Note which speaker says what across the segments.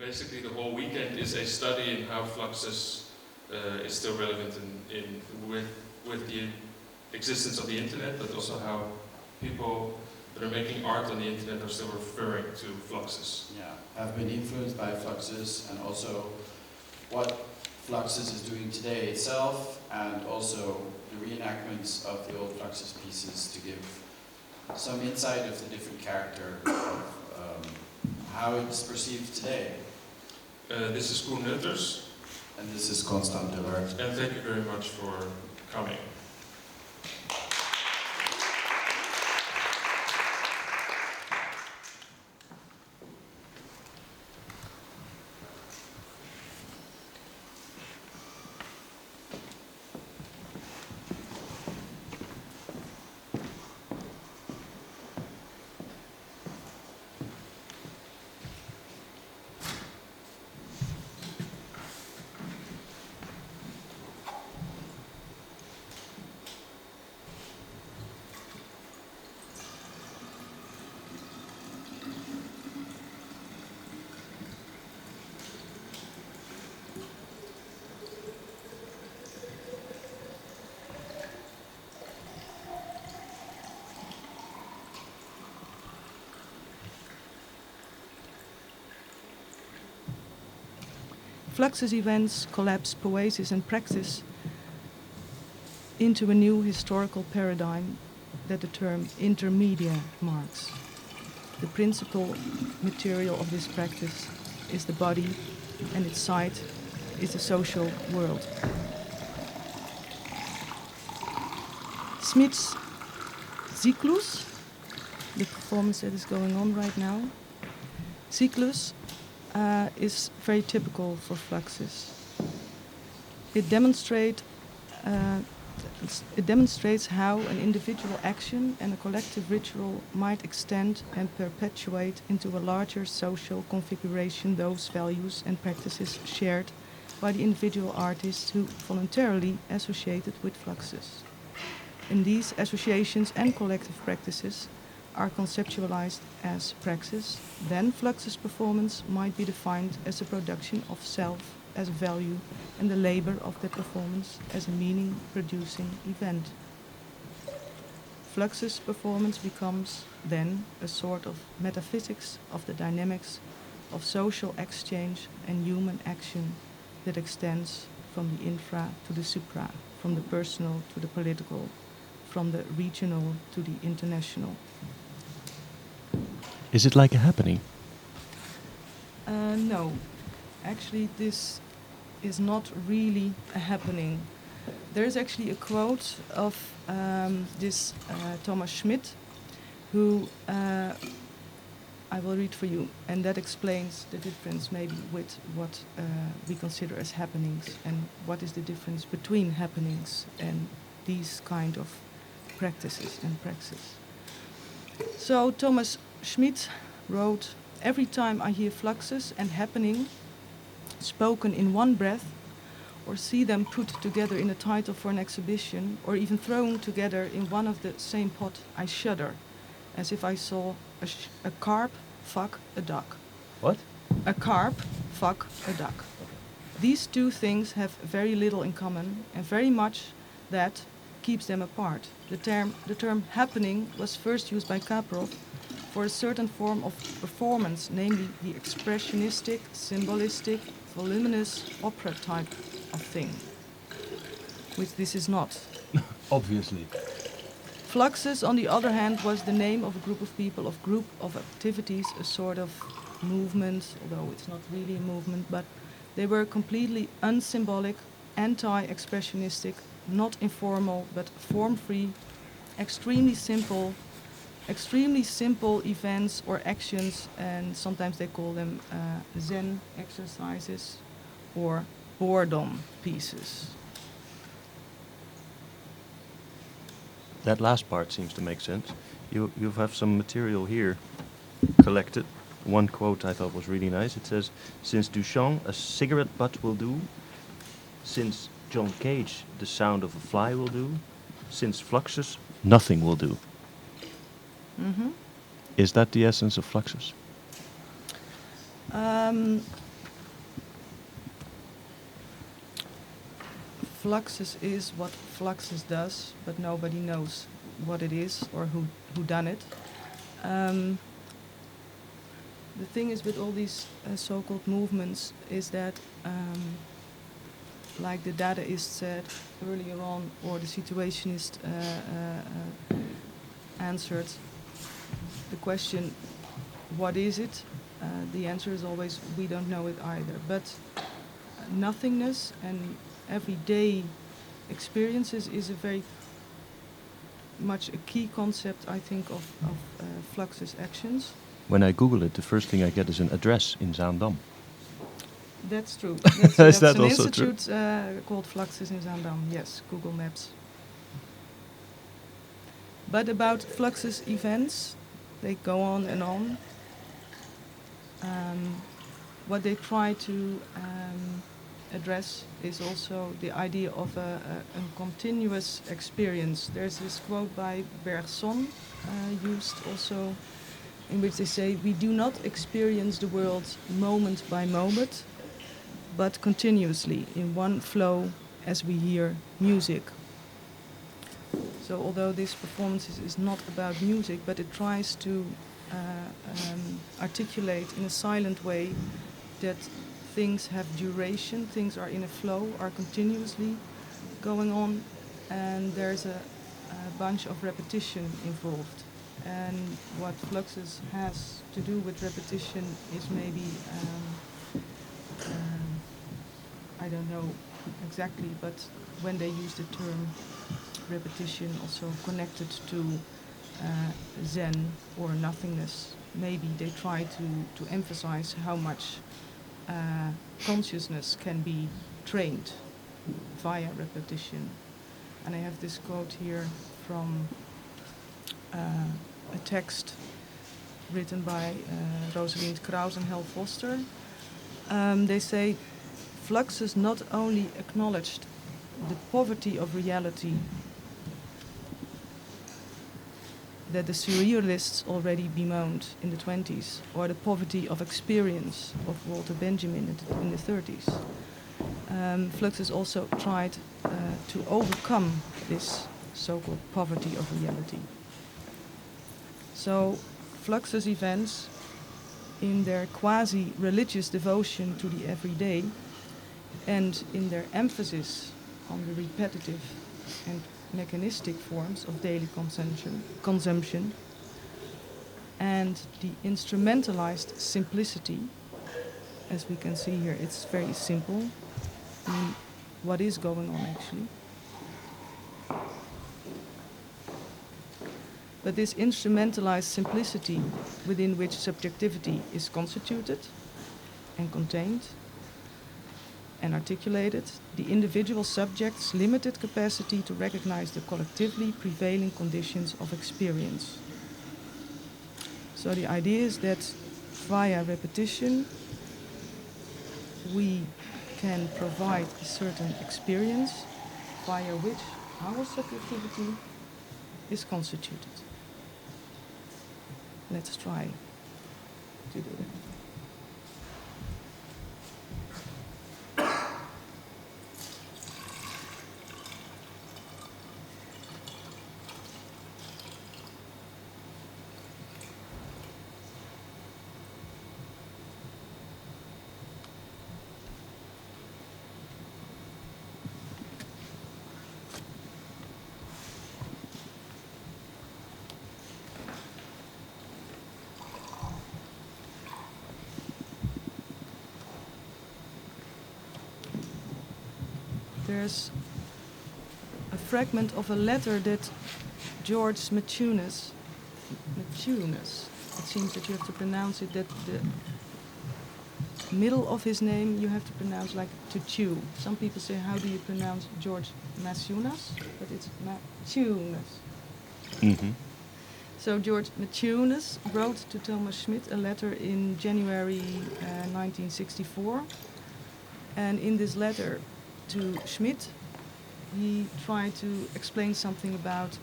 Speaker 1: basically the whole weekend is a study in how fluxus is still relevant with the existence of the internet, but also how people that are making art on the internet are still referring to fluxus.
Speaker 2: Yeah, have been influenced by fluxus, and also what fluxus is doing today itself, and also the reenactments of the old fluxus pieces to give some insight of the different character of how it's perceived today.
Speaker 1: This is Koen.
Speaker 2: And this is Dullaart.
Speaker 1: And thank you very much for coming.
Speaker 3: Fluxus events collapse poesis and praxis into a new historical paradigm that the term intermedia marks. The principal material of this practice is the body, and its site is the social world. Schmitt's Zyklus, the performance that is going on right now, Zyklus is very typical for fluxus. It demonstrates how an individual action and a collective ritual might extend and perpetuate into a larger social configuration those values and practices shared by the individual artists who voluntarily associated with fluxus. And these associations and collective practices are conceptualized as praxis, then fluxus performance might be defined as a production of self as a value and the labor of the performance as a meaning-producing event. Fluxus performance becomes then a sort of metaphysics of the dynamics of social exchange and human action that extends from the infra to the supra, from the personal to the political, from the regional to the international.
Speaker 4: Is it like a happening?
Speaker 3: No, actually this is not really a happening. There is actually a quote of this Tomas Schmitt, who I will read for you, and that explains the difference maybe with what we consider as happenings, and what is the difference between happenings and these kind of practices and praxis. So Tomas Schmitt wrote, "Every time I hear fluxus and happening spoken in one breath, or see them put together in a title for an exhibition, or even thrown together in one of the same pot, I shudder, as if I saw a carp fuck a duck."
Speaker 4: What?
Speaker 3: A carp fuck a duck. These two things have very little in common, and very much that keeps them apart. The term happening was first used by Campos for a certain form of performance, namely the expressionistic, symbolistic, voluminous opera type of thing, which this is not.
Speaker 4: Obviously.
Speaker 3: Fluxus, on the other hand, was the name of a group of people, of group of activities, a sort of movement, although it's not really a movement, but they were completely unsymbolic, anti-expressionistic, not informal, but form-free, extremely simple events or actions, and sometimes they call them Zen exercises or boredom pieces.
Speaker 4: That last part seems to make sense. You have some material here collected. One quote I thought was really nice. It says, "Since Duchamp, a cigarette butt will do. Since John Cage, the sound of a fly will do. Since Fluxus, nothing will do."
Speaker 3: Mm-hmm.
Speaker 4: Is that the essence of Fluxus?
Speaker 3: fluxus is what fluxus does, but nobody knows what it is or who done it. The thing is with all these so-called movements is that, like the Dadaist said earlier on, or the situationist answered the question, what is it? The answer is always, we don't know it either. But nothingness and everyday experiences is a very much a key concept, I think, of fluxus actions.
Speaker 4: When I Google it, the first thing I get is an address in Zaandam.
Speaker 3: That's true.
Speaker 4: Is
Speaker 3: That's
Speaker 4: that
Speaker 3: an
Speaker 4: also true?
Speaker 3: institute called Fluxus in Zaandam. Yes, Google Maps. But about fluxus events, they go on and on. What they try to address is also the idea of a continuous experience. There's this quote by Bergson used also, in which they say, we do not experience the world moment by moment, but continuously in one flow as we hear music. So although this performance is not about music, but it tries to articulate in a silent way that things have duration, things are in a flow, are continuously going on, and there's a bunch of repetition involved. And what fluxus has to do with repetition is maybe, I don't know exactly, but when they use the term repetition also connected to Zen or nothingness, maybe they try to emphasize how much consciousness can be trained via repetition. And I have this quote here from a text written by Rosalind Krauss and Hal Foster. They say, Fluxus not only acknowledged the poverty of reality that the surrealists already bemoaned in the 20s, or the poverty of experience of Walter Benjamin in the 30s. Fluxus also tried to overcome this so-called poverty of reality. So Fluxus events, in their quasi-religious devotion to the everyday and in their emphasis on the repetitive and mechanistic forms of daily consumption and the instrumentalized simplicity, as we can see here, it's very simple. I mean, what is going on actually? But this instrumentalized simplicity within which subjectivity is constituted and contained and articulated, the individual subject's limited capacity to recognize the collectively prevailing conditions of experience. So the idea is that via repetition we can provide a certain experience via which our subjectivity is constituted. Let's try to do that. There's a fragment of a letter that George McMahon, it seems that you have to pronounce it, that the middle of his name you have to pronounce like to chew. Some people say, how do you pronounce George Maciunas? But it's Maciunas.
Speaker 4: Mm-hmm.
Speaker 3: So George Maciunas wrote to Tomas Schmitt a letter in January 1964. And in this letter to Schmitt, he tried to explain something about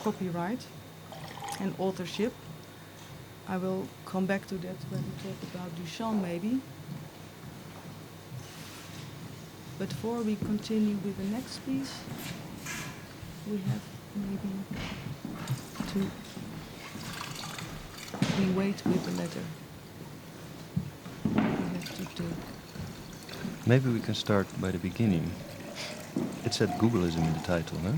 Speaker 3: copyright and authorship. I will come back to that when we talk about Duchamp maybe. But before we continue with the next piece, we have maybe we wait with the letter. We have to do.
Speaker 4: Maybe we can start by the beginning. It said Googleism in the title, no?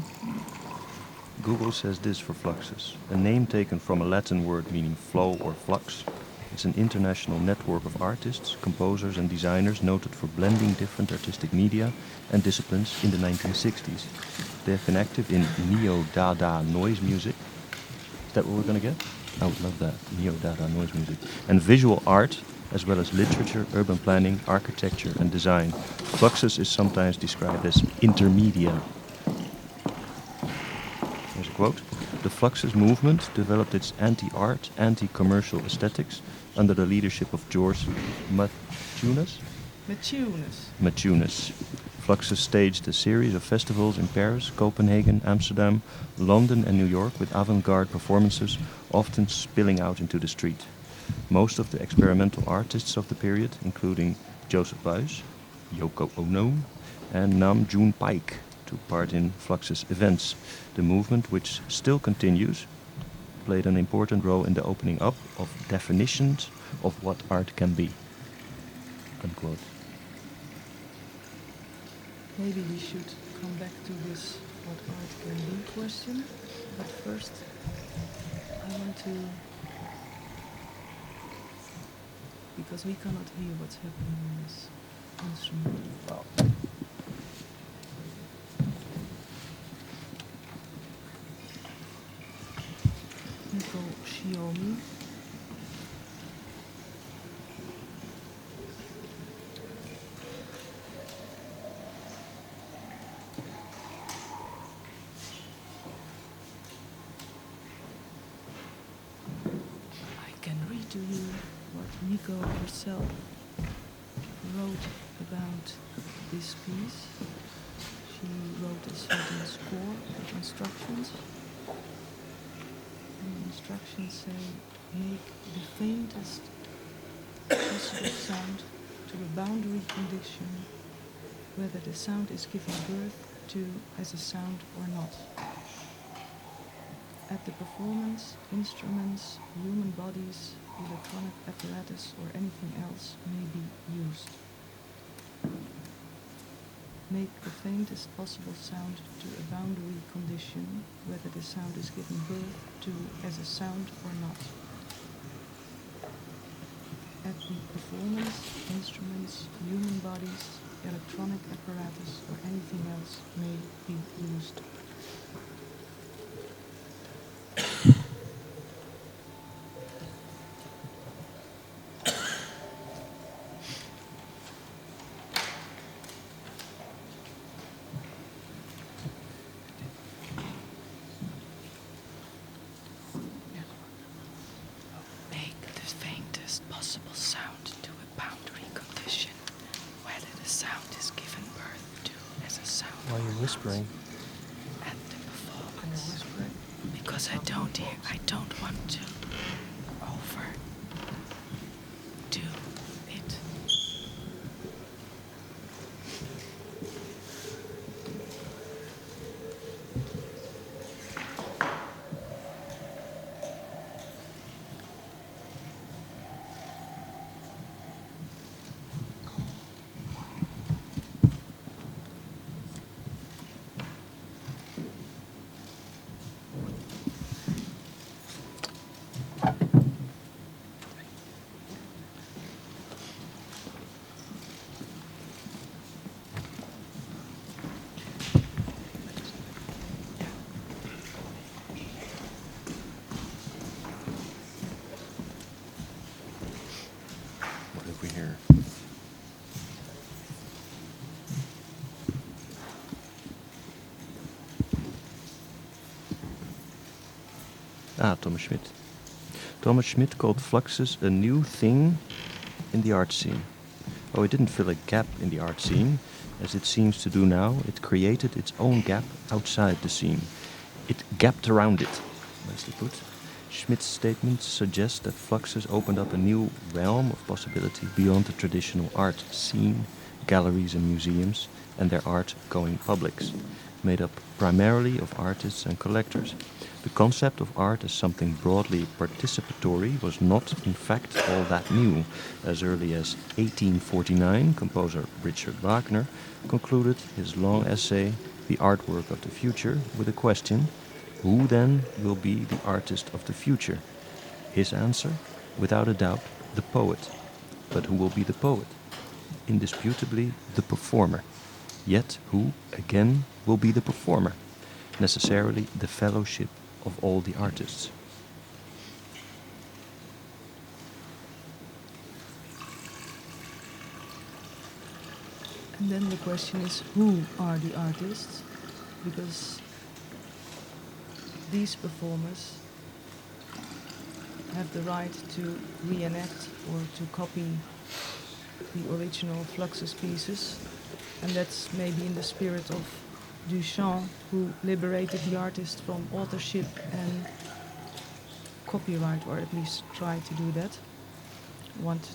Speaker 4: Google says this for Fluxus, a name taken from a Latin word meaning flow or flux. It's an international network of artists, composers and designers noted for blending different artistic media and disciplines in the 1960s. They have been active in neo-dada noise music. Is that what we're going to get? I would love that, neo-dada noise music. And visual art, as well as literature, urban planning, architecture and design. Fluxus is sometimes described as intermedia. Here's a quote. The Fluxus movement developed its anti-art, anti-commercial aesthetics under the leadership of George Maciunas. Fluxus staged a series of festivals in Paris, Copenhagen, Amsterdam, London and New York with avant-garde performances, often spilling out into the street. Most of the experimental artists of the period, including Joseph Beuys, Yoko Ono, and Nam June Paik, took part in Fluxus events. The movement, which still continues, played an important role in the opening up of definitions of what art can be. Unquote.
Speaker 3: Maybe we should come back to this what art can be question. But first, I want to, because we cannot hear what's happening on this instrument.
Speaker 4: Wow.
Speaker 3: Mieko Shiomi. I can read to you what Mieko herself wrote about this piece. She wrote a certain score of instructions. And the instructions say, make the faintest possible sound to a boundary condition, whether the sound is given birth to as a sound or not. At the performance, instruments, human bodies, electronic apparatus or anything else may be used. Make the faintest possible sound to a boundary condition, whether the sound is given birth to as a sound or not. At the performance, instruments, human bodies, electronic apparatus or anything else may be used. Possible sound to a boundary condition, whether the sound is given birth to as a sound.
Speaker 4: Why are you whispering?
Speaker 3: At the performance. Because I don't want to overdo it.
Speaker 4: Tomas Schmitt. Tomas Schmitt called Fluxus a new thing in the art scene. Oh, it didn't fill a gap in the art scene, as it seems to do now. It created its own gap outside the scene. It gapped around it, nicely put. Schmitt's statement suggests that Fluxus opened up a new realm of possibility beyond the traditional art scene galleries and museums, and their art going publics, made up primarily of artists and collectors. The concept of art as something broadly participatory was not, in fact, all that new. As early as 1849, composer Richard Wagner concluded his long essay, The Artwork of the Future, with a question: who then will be the artist of the future? His answer, without a doubt, the poet. But who will be the poet? Indisputably, the performer. Yet who, again, will be the performer? Necessarily the fellowship of all the artists.
Speaker 3: And then the question is, who are the artists? Because these performers have the right to reenact or to copy the original Fluxus pieces, and that's maybe in the spirit of Duchamp, who liberated the artist from authorship and copyright, or at least tried to do that. Wanted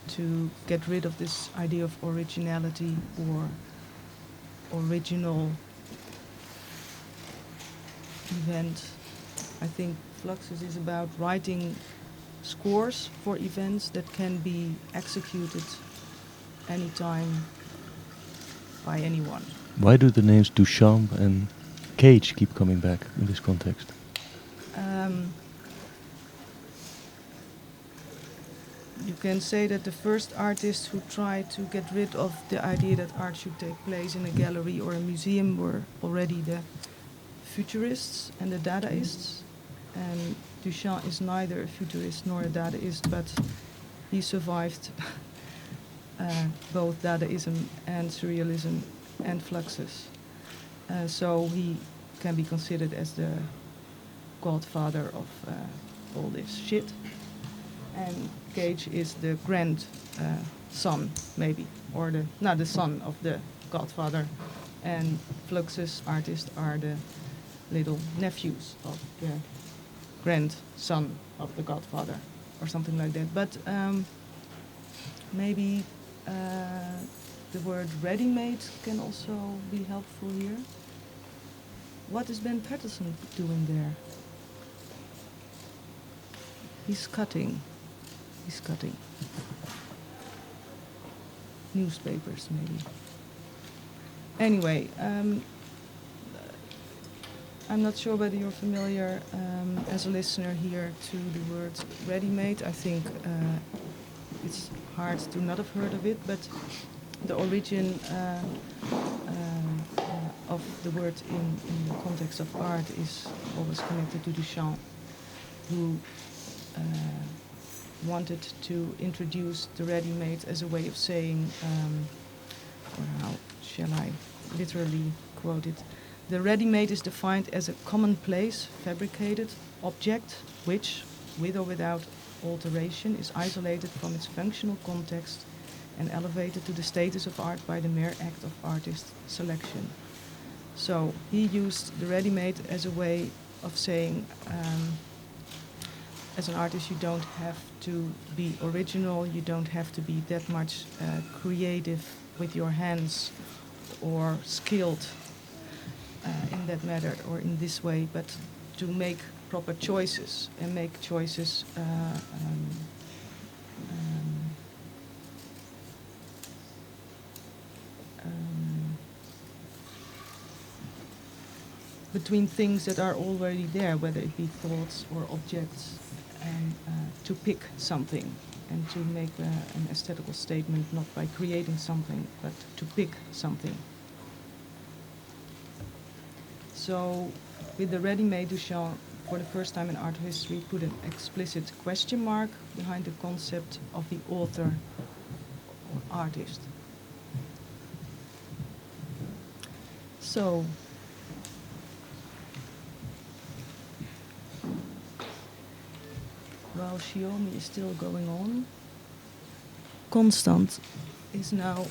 Speaker 3: to get rid of this idea of originality or original event. I think Fluxus is about writing scores for events that can be executed anytime by anyone.
Speaker 4: Why do the names Duchamp and Cage keep coming back in this context?
Speaker 3: You can say that the first artists who tried to get rid of the idea that art should take place in a gallery or a museum were already the futurists and the Dadaists. And Duchamp is neither a futurist nor a Dadaist, but he survived both Dadaism and Surrealism and Fluxus. So he can be considered as the godfather of all this shit. And Cage is the son, maybe, or the son of the godfather. And Fluxus artists are the little nephews of the grandson of the godfather, or something like that. But maybe the word ready-made can also be helpful here. What is Ben Patterson doing there? He's cutting. Newspapers, maybe. Anyway, I'm not sure whether you're familiar as a listener here to the word ready-made. I think it's hard to not have heard of it, but the origin of the word in the context of art is always connected to Duchamp, who wanted to introduce the ready-made as a way of saying, or how shall I literally quote it, the ready-made is defined as a commonplace, fabricated object which, with or without alteration, is isolated from its functional context and elevated to the status of art by the mere act of artist selection. So he used the ready-made as a way of saying, as an artist, you don't have to be original, you don't have to be that much creative with your hands or skilled in that matter or in this way, but to make proper choices and make choices between things that are already there, whether it be thoughts or objects, and to pick something and to make an aesthetical statement, not by creating something, but to pick something. So with the ready-made, Duchamp, for the first time in art history, put an explicit question mark behind the concept of the author or artist. So while Shiomi is still going on, Constant is now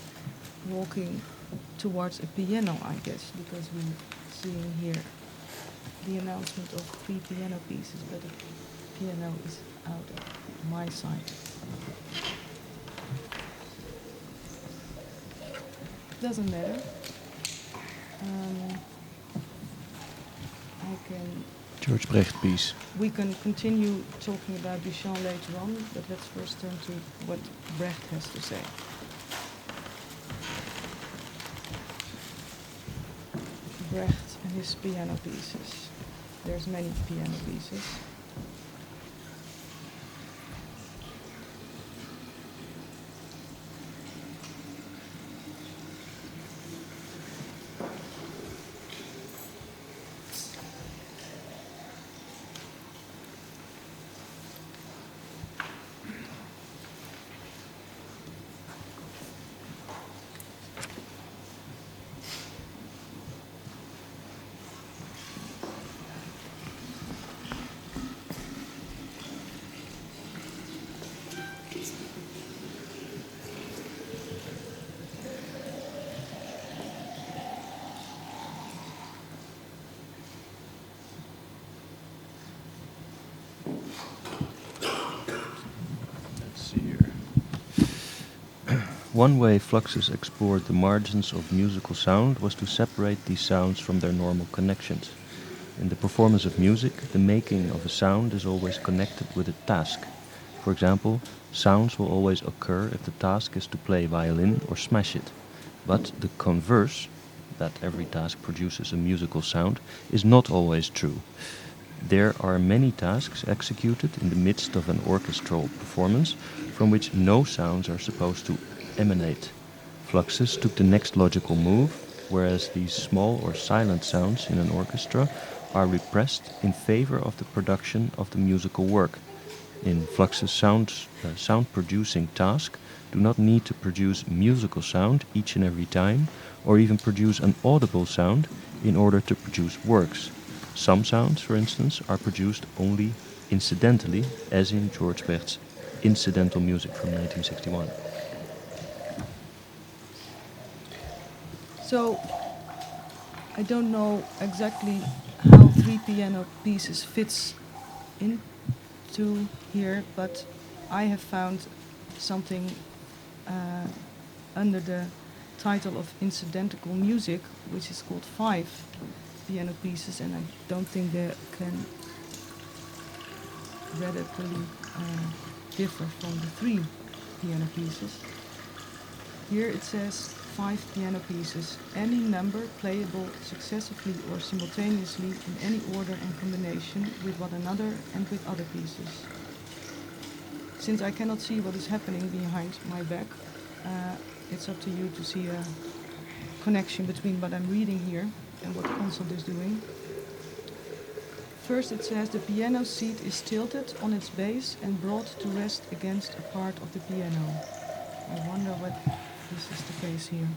Speaker 3: walking towards a piano, I guess, because we're seeing here the announcement of 3 piano pieces, but the piano is out of my side. doesn't matter. I can.
Speaker 4: George Brecht piece.
Speaker 3: We can continue talking about Duchamp later on, but let's first turn to what Brecht has to say. Brecht and his piano pieces. There's many piano pieces.
Speaker 4: One way Fluxus explored the margins of musical sound was to separate these sounds from their normal connections. In the performance of music, the making of a sound is always connected with a task. For example, sounds will always occur if the task is to play violin or smash it. But the converse, that every task produces a musical sound, is not always true. There are many tasks executed in the midst of an orchestral performance from which no sounds are supposed to emanate. Fluxus took the next logical move, whereas these small or silent sounds in an orchestra are repressed in favor of the production of the musical work. In Fluxus, sound-producing tasks do not need to produce musical sound each and every time, or even produce an audible sound in order to produce works. Some sounds, for instance, are produced only incidentally, as in George Brecht's incidental music from 1961.
Speaker 3: So, I don't know exactly how 3 piano pieces fits into here, but I have found something under the title of incidental music, which is called 5 piano pieces, and I don't think they can radically differ from the 3 piano pieces. Here it says 5 piano pieces, any number playable successively or simultaneously in any order and combination with one another and with other pieces. Since I cannot see what is happening behind my back, it's up to you to see a connection between what I'm reading here and what the console is doing. First it says the piano seat is tilted on its base and brought to rest against a part of the piano. I wonder what this is the case here.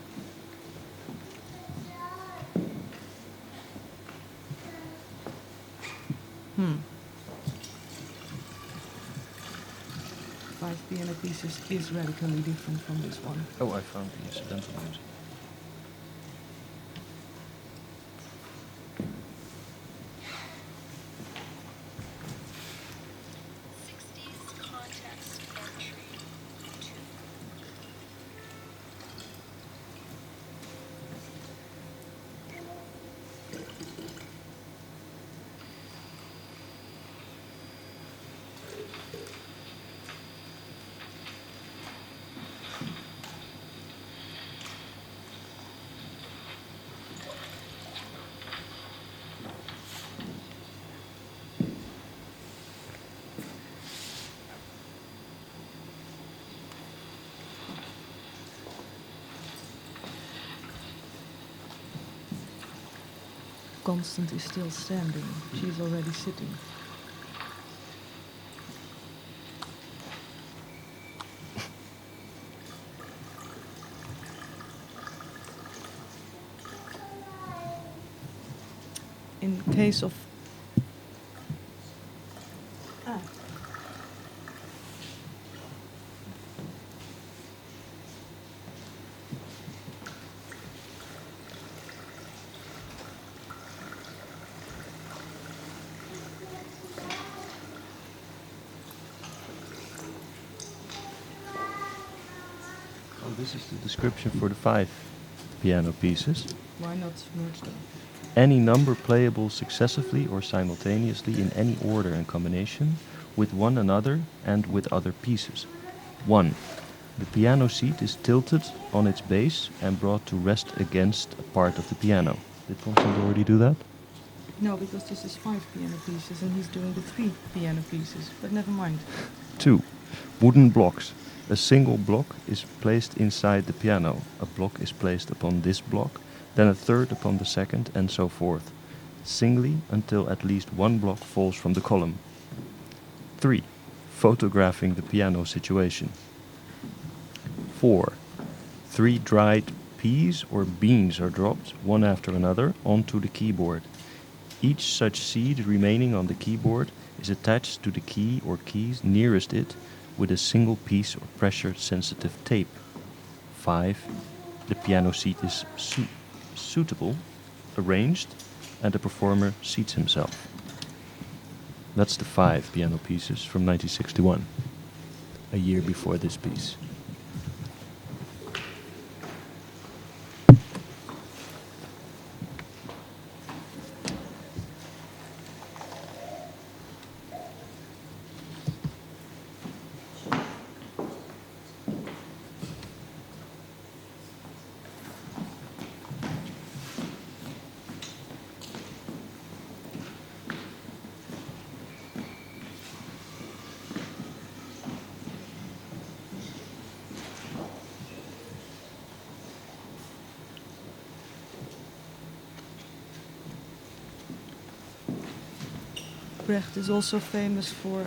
Speaker 3: Five piano pieces is radically different from this one.
Speaker 4: Oh, I found the incidental music.
Speaker 3: Constant is still standing. She's already sitting. In case of
Speaker 4: This is the description for the 5 piano pieces.
Speaker 3: Why not merge them?
Speaker 4: Any number playable successively or simultaneously in any order and combination with one another and with other pieces. 1. The piano seat is tilted on its base and brought to rest against a part of the piano. Did Constant already do that?
Speaker 3: No, because this is 5 piano pieces and he's doing the 3 piano pieces, but never mind.
Speaker 4: 2. Wooden blocks. A single block is placed inside the piano. A block is placed upon this block, then a third upon the second, and so forth, singly until at least one block falls from the column. 3. Photographing the piano situation. 4. 3 dried peas or beans are dropped, one after another, onto the keyboard. Each such seed remaining on the keyboard is attached to the key or keys nearest it with a single piece or pressure-sensitive tape. 5. The piano seat is suitable, arranged, and the performer seats himself. That's the 5 piano pieces from 1961, a year before this piece.
Speaker 3: Brecht is also famous for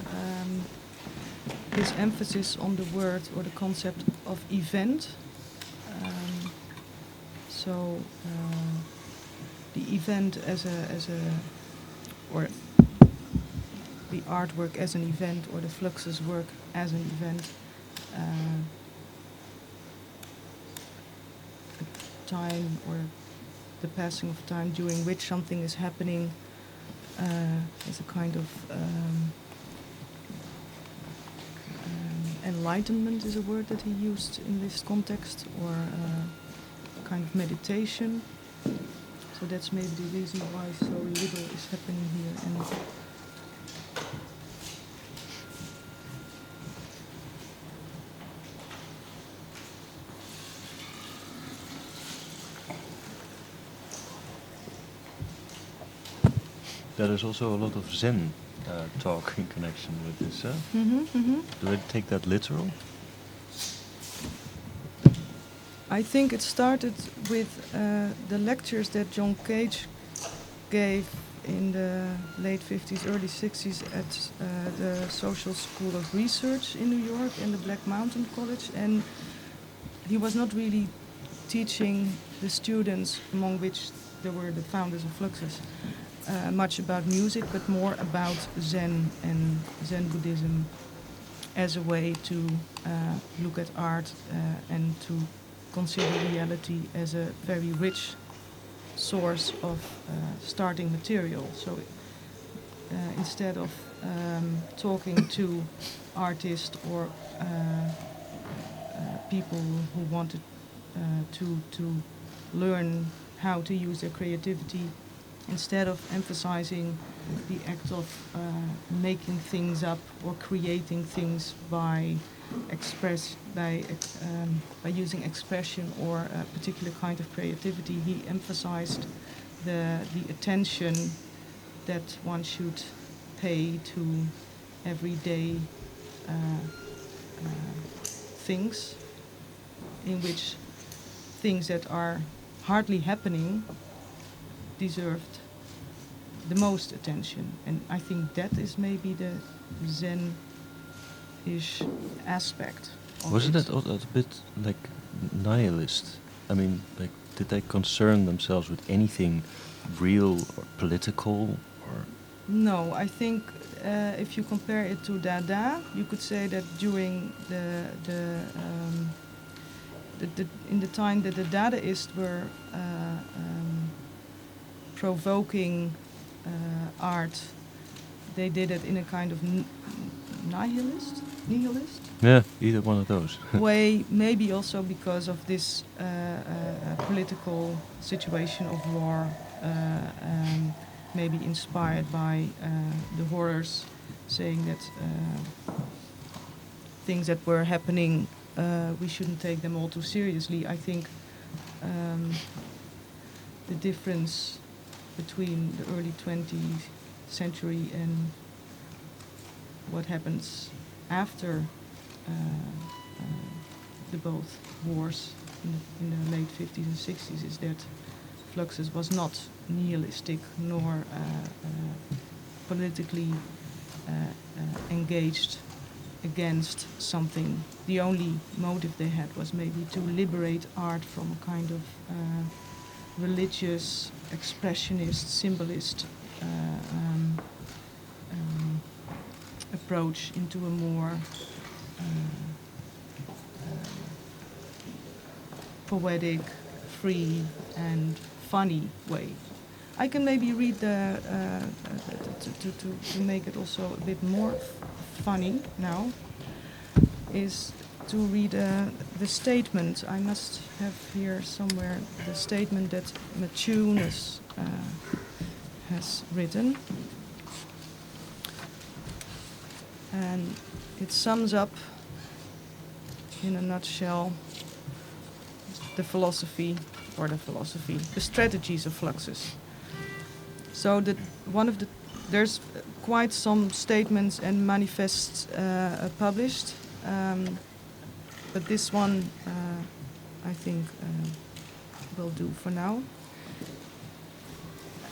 Speaker 3: his emphasis on the word or the concept of event. The event or the artwork as an event, or the fluxus work as an event. Time or the passing of time during which something is happening. As a kind of enlightenment is a word that he used in this context, or kind of meditation. So that's maybe the reason why so little is happening here. And
Speaker 4: there is also a lot of Zen talk in connection with this. Do I take that literal?
Speaker 3: I think it started with the lectures that John Cage gave in the late 50s, early 60s at the Social School of Research in New York and the Black Mountain College. And he was not really teaching the students, among which there were the founders of Fluxus, much about music, but more about Zen and Zen Buddhism as a way to look at art and to consider reality as a very rich source of starting material. So instead of talking to artists or people who wanted to learn how to use their creativity, instead of emphasizing the act of making things up or creating things by using expression or a particular kind of creativity, he emphasized the attention that one should pay to everyday things, in which things that are hardly happening deserved the most attention. And I think that is maybe the Zen-ish aspect of
Speaker 4: Wasn't
Speaker 3: it.
Speaker 4: that a bit like nihilist? I mean, like, did they concern themselves with anything real or political? Or
Speaker 3: No, I think if you compare it to Dada, you could say that during in the time that the Dadaists were provoking art, they did it in a kind of nihilist nihilist
Speaker 4: Yeah, either one of those.
Speaker 3: way, maybe also because of this political situation of war, maybe inspired by the horrors, saying that things that were happening, we shouldn't take them all too seriously. I think the difference between the early 20th century and what happens after the both wars in the late 50s and 60s is that Fluxus was not nihilistic nor politically engaged against something. The only motive they had was maybe to liberate art from a kind of religious, expressionist, symbolist approach into a more poetic, free and funny way. I can maybe read the to make it also a bit more funny now, is to read the statement. I must have here somewhere the statement that McMahon has written. And it sums up in a nutshell the strategies of Fluxus. So that there's quite some statements and manifests published, but this one I think will do for now,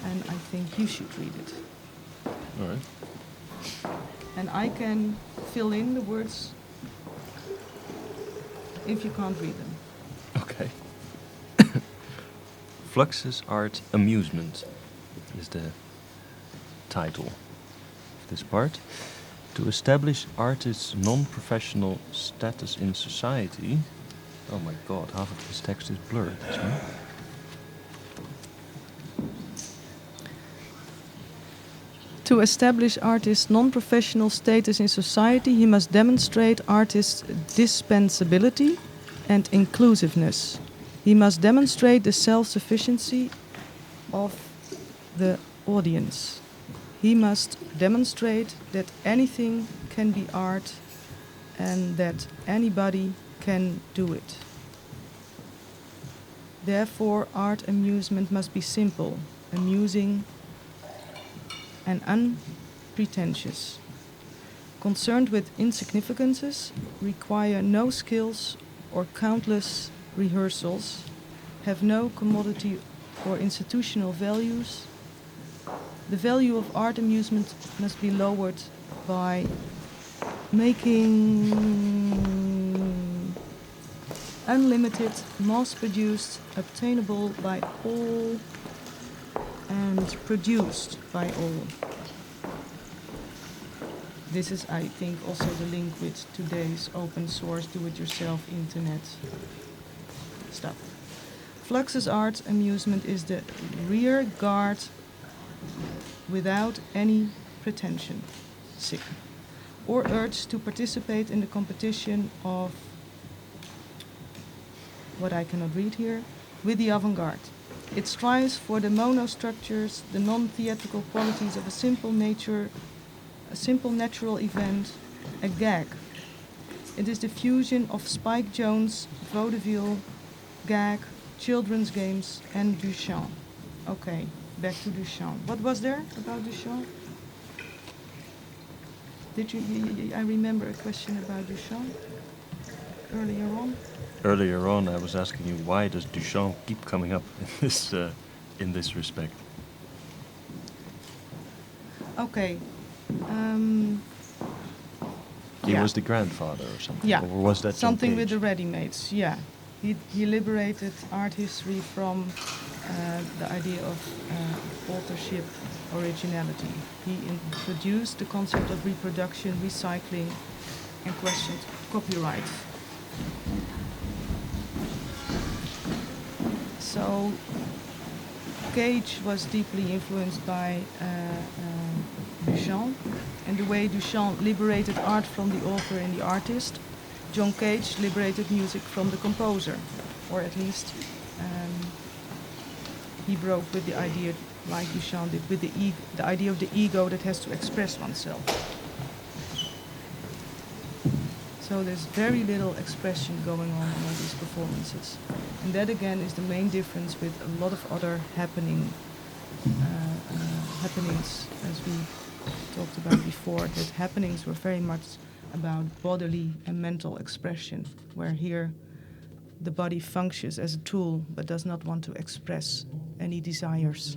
Speaker 3: and I think you should read it.
Speaker 4: All right.
Speaker 3: And I can fill in the words if you can't read them.
Speaker 4: Okay. Fluxus Art Amusement is the title of this part. To establish artists' non-professional status in society. Oh my god, half of this text is blurred. Isn't it?
Speaker 3: To establish artists' non-professional status in society, he must demonstrate artists' dispensability and inclusiveness. He must demonstrate the self-sufficiency of the audience. He must demonstrate that anything can be art and that anybody can do it. Therefore, art amusement must be simple, amusing, and unpretentious. Concerned with insignificances, require no skills or countless rehearsals, have no commodity or institutional values. The value of art amusement must be lowered by making unlimited, mass-produced, obtainable by all and produced by all. This is, I think, also the link with today's open source, do-it-yourself internet stuff. Fluxus Art Amusement is the rear guard without any pretension, or urge to participate in the competition of what I cannot read here, with the avant-garde. It strives for the monostructures, the non-theatrical qualities of a simple natural event, a gag. It is the fusion of Spike Jones, vaudeville, gag, children's games, and Duchamp. Okay, back to Duchamp. What was there about Duchamp? I remember a question about Duchamp earlier on.
Speaker 4: Earlier on, I was asking you, why does Duchamp keep coming up in this respect?
Speaker 3: Okay.
Speaker 4: He was the grandfather or something?
Speaker 3: Yeah.
Speaker 4: Or was that
Speaker 3: something with the ready-mades? Yeah. He liberated art history from the idea of authorship, originality. He introduced the concept of reproduction, recycling, and questioned copyright. So Cage was deeply influenced by Duchamp, and the way Duchamp liberated art from the author and the artist, John Cage liberated music from the composer, or at least he broke with the idea, like Duchamp did, with the idea of the ego that has to express oneself. So there's very little expression going on in all these performances. And that again is the main difference with a lot of other happenings, as we talked about before, that happenings were very much about bodily and mental expression, where here the body functions as a tool but does not want to express any desires.